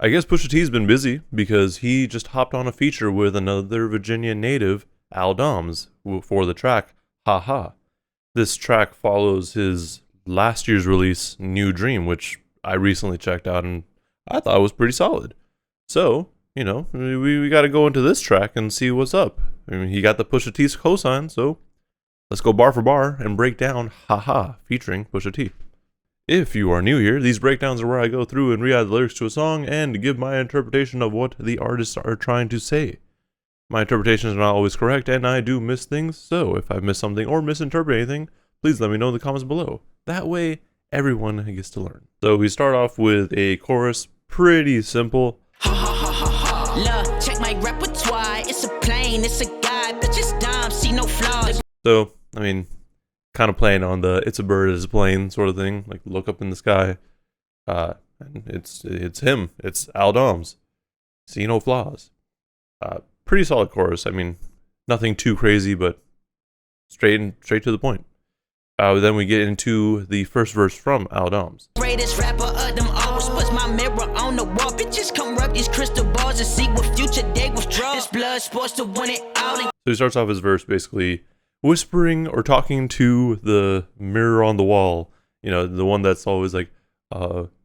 I guess Pusha T's been busy because he just hopped on a feature with another Virginia native, Al Doms, for the track Haha. This track follows his last year's release, New Dream, which I recently checked out and I thought was pretty solid. So, we got to go into this track and see what's up. I mean, he got the Pusha T's cosign, so let's go bar for bar and break down Haha featuring Pusha T. If you are new here, these breakdowns are where I go through and read the lyrics to a song and give my interpretation of what the artists are trying to say. My interpretations are not always correct, and I do miss things, so if I miss something or misinterpret anything, please let me know in the comments below. That way, everyone gets to learn. So we start off with a chorus, pretty simple. Ha ha ha ha ha. Love, check my repertoire. It's a plane, it's a guy, bitch, it's dumb, see no flaws. So, kind of playing on the "it's a bird, it's a plane" sort of thing, like look up in the sky. And it's him, it's Al Doms. See no flaws. Pretty solid chorus. Nothing too crazy, but straight to the point. Then we get into the first verse from Al Doms. Greatest rapper of them always puts my mirror on the wall. Bitches come rub these crystal balls and see what future they withdraw. This blood supposed to win it all. So he starts off his verse basically whispering or talking to the mirror on the wall. The one that's always like,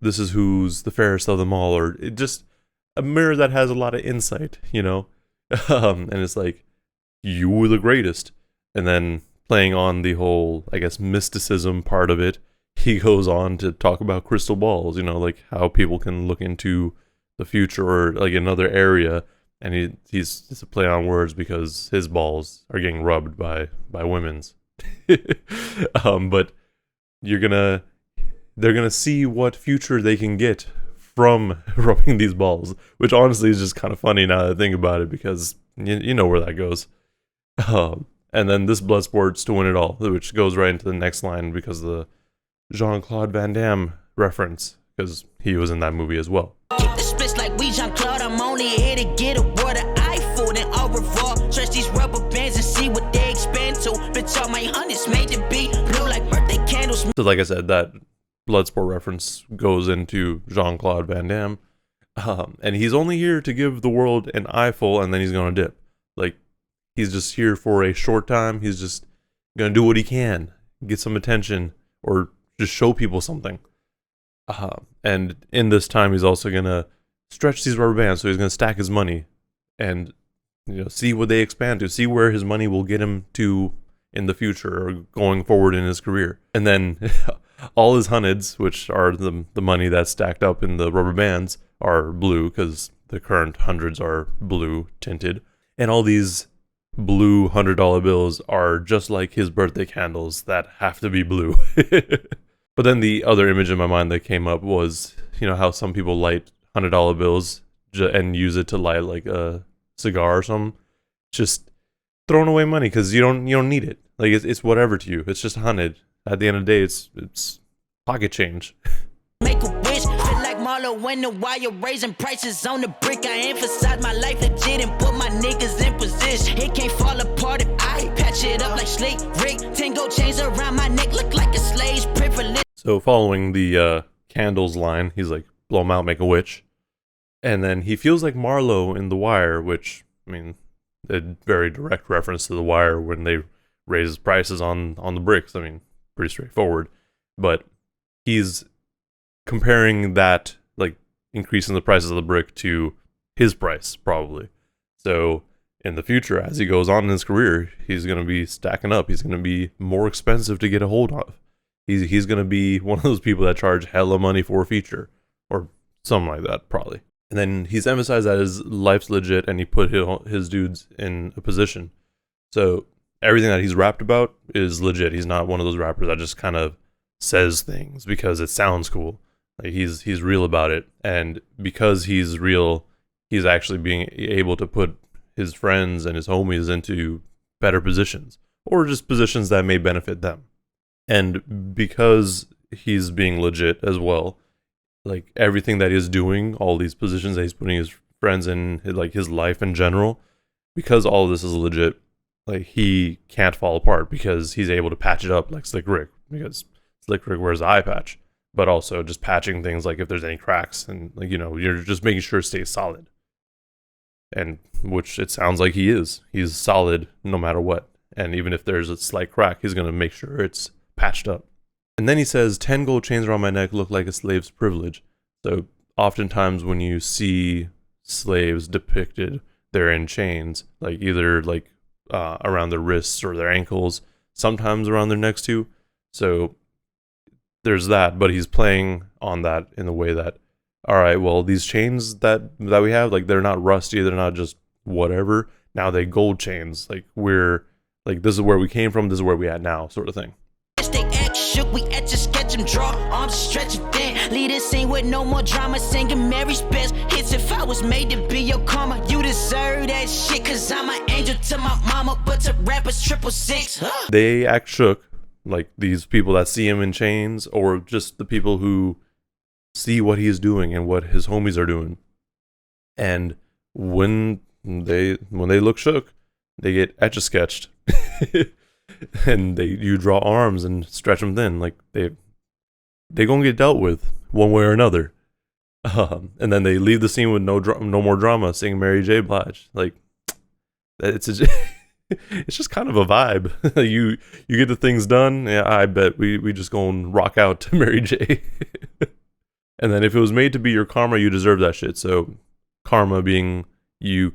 this is who's the fairest of them all, or just a mirror that has a lot of insight, and it's like, you were the greatest. And then playing on the whole, I guess, mysticism part of it, he goes on to talk about crystal balls, like how people can look into the future or like another area, and he's it's a play on words because his balls are getting rubbed by women's. But they're gonna see what future they can get from rubbing these balls, which honestly is just kind of funny now that I think about it, because you know where that goes. And then this blood sports to win it all, which goes right into the next line because of the Jean-Claude Van Damme reference, because he was in that movie as well. Keep the splits like we Jean-Claude, I'm only here to get a word of Eiffel, then au revoir. Stretch these rubber bands and see what they expand to. Bitch, all my hundreds made to be blue like birthday candles. So like I said, that Bloodsport reference goes into Jean-Claude Van Damme. And he's only here to give the world an eyeful and then he's going to dip. Like, he's just here for a short time. He's just going to do what he can, get some attention, or just show people something. And in this time, he's also going to stretch these rubber bands. So he's going to stack his money and see what they expand to, see where his money will get him to in the future or going forward in his career. And then all his hundreds, which are the money that's stacked up in the rubber bands, are blue because the current hundreds are blue tinted. And all these blue $100 bills are just like his birthday candles that have to be blue. But then the other image in my mind that came up was, how some people light $100 bills and use it to light like a cigar or something. Just throwing away money because you don't need it. Like it's whatever to you. It's just 100. At the end of the day, it's pocket change. Make a wish, feel like Marlo when the wire raising prices on the brick. I emphasize my life legit and put my niggas in position. It can't fall apart if I patch it up like Slick Rick. 10 gold chains around my neck look like a slave's privilege. So following the candles line, he's like, blow 'em out, make a witch. And then he feels like Marlo in The Wire, which, a very direct reference to The Wire when they raise prices on the bricks. Pretty straightforward. But he's comparing that, like, increasing the prices of the brick to his price, probably. So in the future, as he goes on in his career, he's going to be stacking up. He's going to be more expensive to get a hold of. He's going to be one of those people that charge hella money for a feature, or something like that, probably. And then he's emphasized that his life's legit, and he put his dudes in a position. So everything that he's rapped about is legit. He's not one of those rappers that just kind of says things because it sounds cool. Like he's real about it, and because he's real, he's actually being able to put his friends and his homies into better positions, or just positions that may benefit them. And because he's being legit as well, like everything that he's doing, all these positions that he's putting his friends in, like his life in general, because all of this is legit, like he can't fall apart because he's able to patch it up like Slick Rick, because Slick Rick wears an eye patch. but also just patching things like if there's any cracks, and like, you know, you're just making sure it stays solid. And which it sounds like he is. He's solid no matter what. And even if there's a slight crack, he's going to make sure it's patched up. And then he says, 10 gold chains around my neck look like a slave's privilege. So oftentimes when you see slaves depicted, they're in chains, like either like around their wrists or their ankles, sometimes around their necks too. So there's that, but he's playing on that in the way that, all right, well, these chains that we have, like, they're not rusty, they're not just whatever. Now they gold chains. Like, we're like, this is where we came from, this is where we at now, sort of thing. They act shook, we at to sketch them draw, arms stretch it thin. Lead a scene with no more drama, singing Mary's best hits. If I was made to be your karma, you deserve that shit, cause I'm an angel to my mama, but to rappers 666. They act shook, like these people that see him in chains, or just the people who see what he's doing and what his homies are doing. And when they look shook, they get etch-a-sketched. And you draw arms and stretch them thin, like they gonna get dealt with one way or another. And then they leave the scene with no more drama, singing Mary J. Blige. Like, it's just kind of a vibe. you get the things done. Yeah, I bet we just gonna rock out to Mary J. And then if it was made to be your karma, you deserve that shit. So karma being you,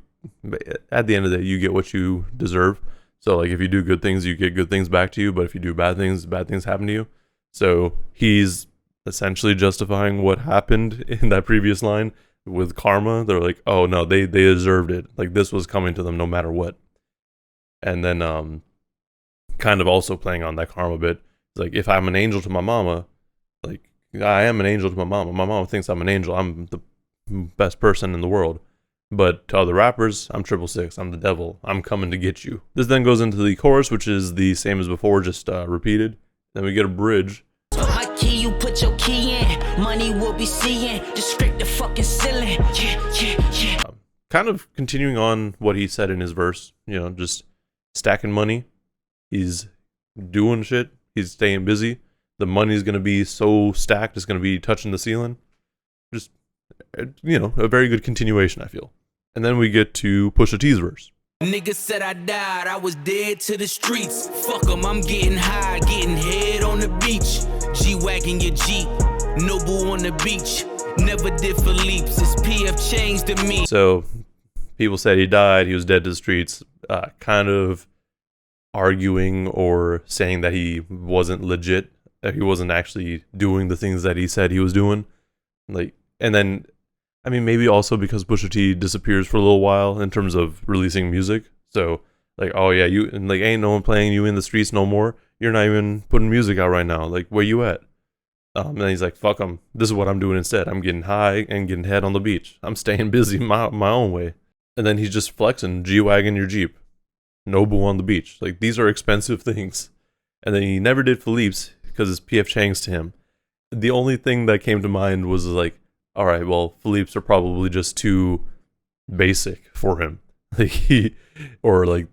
at the end of the day, you get what you deserve. So like if you do good things, you get good things back to you. But if you do bad things happen to you. So he's essentially justifying what happened in that previous line with karma. They're like, oh no, they deserved it. Like this was coming to them no matter what. And then kind of also playing on that karma bit. It's like, if I'm an angel to my mama, like I am an angel to my mama. My mama thinks I'm an angel. I'm the best person in the world. But to other rappers, I'm 666. I'm the devil. I'm coming to get you. This then goes into the chorus, which is the same as before, just repeated. Then we get a bridge. Put my key, you put your key in. Money will be seeing. Just scrape the fucking ceiling. Yeah. Kind of continuing on what he said in his verse. You know, just stacking money. He's doing shit. He's staying busy. The money's going to be so stacked, it's going to be touching the ceiling. Just, you know, a very good continuation, I feel. And then we get to Pusha T's verse. Nigga said I died, I was dead to the streets. Fuck 'em, I'm getting high, getting head on the beach. G-Wagon your Jeep, Noble on the beach. Never did for leaps, it's PF changed to me. So, people said he died, he was dead to the streets. Kind of arguing or saying that he wasn't legit, that he wasn't actually doing the things that he said he was doing. Like, and then, I mean, maybe also because Pusha T disappears for a little while in terms of releasing music. So, like, oh yeah, you, and like, ain't no one playing you in the streets no more. You're not even putting music out right now. Like, where you at? And then he's like, fuck him. This is what I'm doing instead. I'm getting high and getting head on the beach. I'm staying busy my own way. And then he's just flexing, G-Wagon your Jeep, Noble on the beach. Like, these are expensive things. And then he never did Philippe's because it's PF Chang's to him. The only thing that came to mind was like, all right, well, Philippe's are probably just too basic for him. Like or like,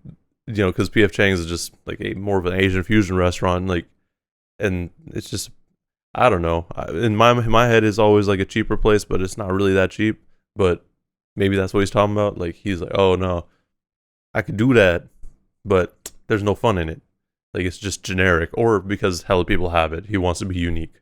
you know, because PF Chang's is just like a more of an Asian fusion restaurant. Like, and it's just, I don't know. In my head, it's always like a cheaper place, but it's not really that cheap. But maybe that's what he's talking about. Like, he's like, oh no, I could do that, but there's no fun in it. Like, it's just generic, or because hella people have it, he wants to be unique.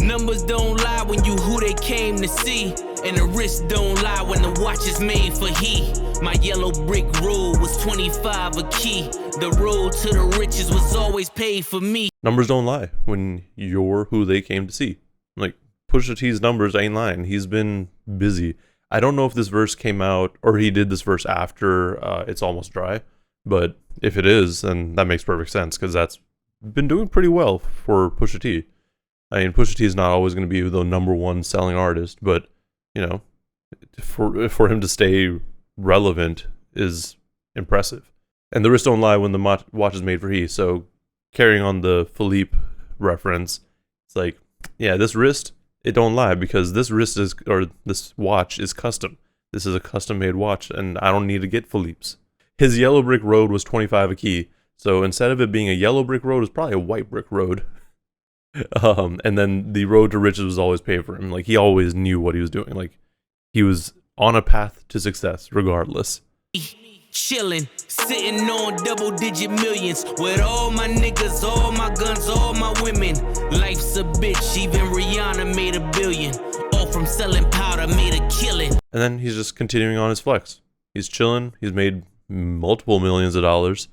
Numbers don't lie when you who they came to see, and the wrist don't lie when the watch is made for he. My yellow brick road was 25 a key. The road to the riches was always paid for me. Numbers don't lie when you're who they came to see. Like, Pusha T's numbers ain't lying. He's been busy. I don't know if this verse came out, or he did this verse after It's Almost Dry, but if it is, then that makes perfect sense, because that's been doing pretty well for Pusha T. I mean, Pusha T is not always going to be the number one selling artist, but, you know, for him to stay relevant is impressive. And the wrist don't lie when the watch is made for he. So carrying on the Philippe reference, it's like, yeah, this wrist, it don't lie, because this wrist is, or this watch is custom. This is a custom made watch, and I don't need to get Philippe's. His yellow brick road was 25 a key. So instead of it being a yellow brick road, it's probably a white brick road. And then the road to riches was always paved for him. Like he always knew what he was doing. Like he was on a path to success regardless. Chillin', sitting on double-digit millions with all my niggas, all my guns, all my women. Life's a bitch, even Rihanna made $1 billion. All from selling powder, made a killing. And then he's just continuing on his flex. He's chilling. He's made multiple millions of dollars,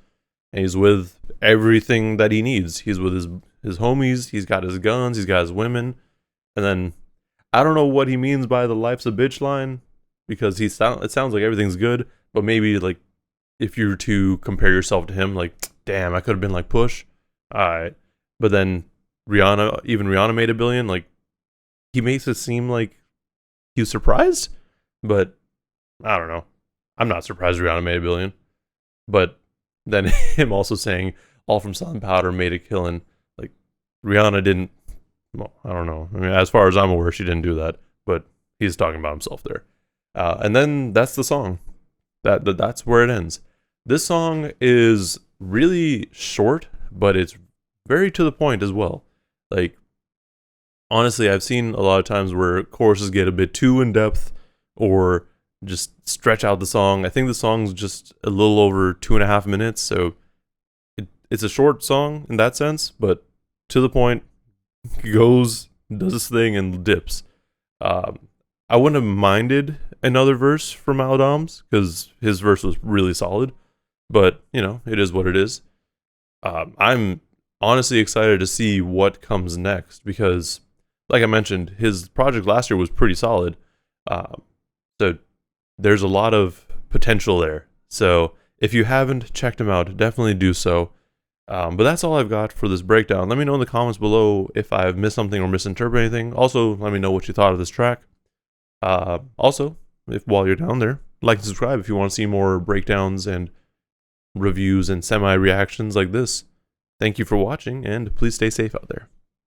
and he's with everything that he needs. He's with his homies. He's got his guns. He's got his women. And then I don't know what he means by the "life's a bitch" line, because it sounds like everything's good, but maybe like if you were to compare yourself to him, like, damn, I could have been like Push. All right. But then even Rihanna made $1 billion. Like, he makes it seem like he was surprised, but I don't know. I'm not surprised Rihanna made $1 billion. But then him also saying all from selling powder made a killing. Like, Rihanna didn't, well, I don't know. I mean, as far as I'm aware, she didn't do that, but he's talking about himself there. And then that's the song. That's where it ends. This song is really short, but it's very to the point as well. Like, honestly, I've seen a lot of times where choruses get a bit too in depth or just stretch out the song. I think the song's just a little over 2.5 minutes, so it's a short song in that sense, but to the point, goes, does his thing, and dips. I wouldn't have minded another verse from Aldom's because his verse was really solid, but you know, it is what it is. I'm honestly excited to see what comes next because, like I mentioned, his project last year was pretty solid. So there's a lot of potential there. So if you haven't checked him out, definitely do so. But that's all I've got for this breakdown. Let me know in the comments below if I've missed something or misinterpreted anything. Also, let me know what you thought of this track. Also, while you're down there, like and subscribe if you want to see more breakdowns and reviews and semi-reactions like this. Thank you for watching, and please stay safe out there.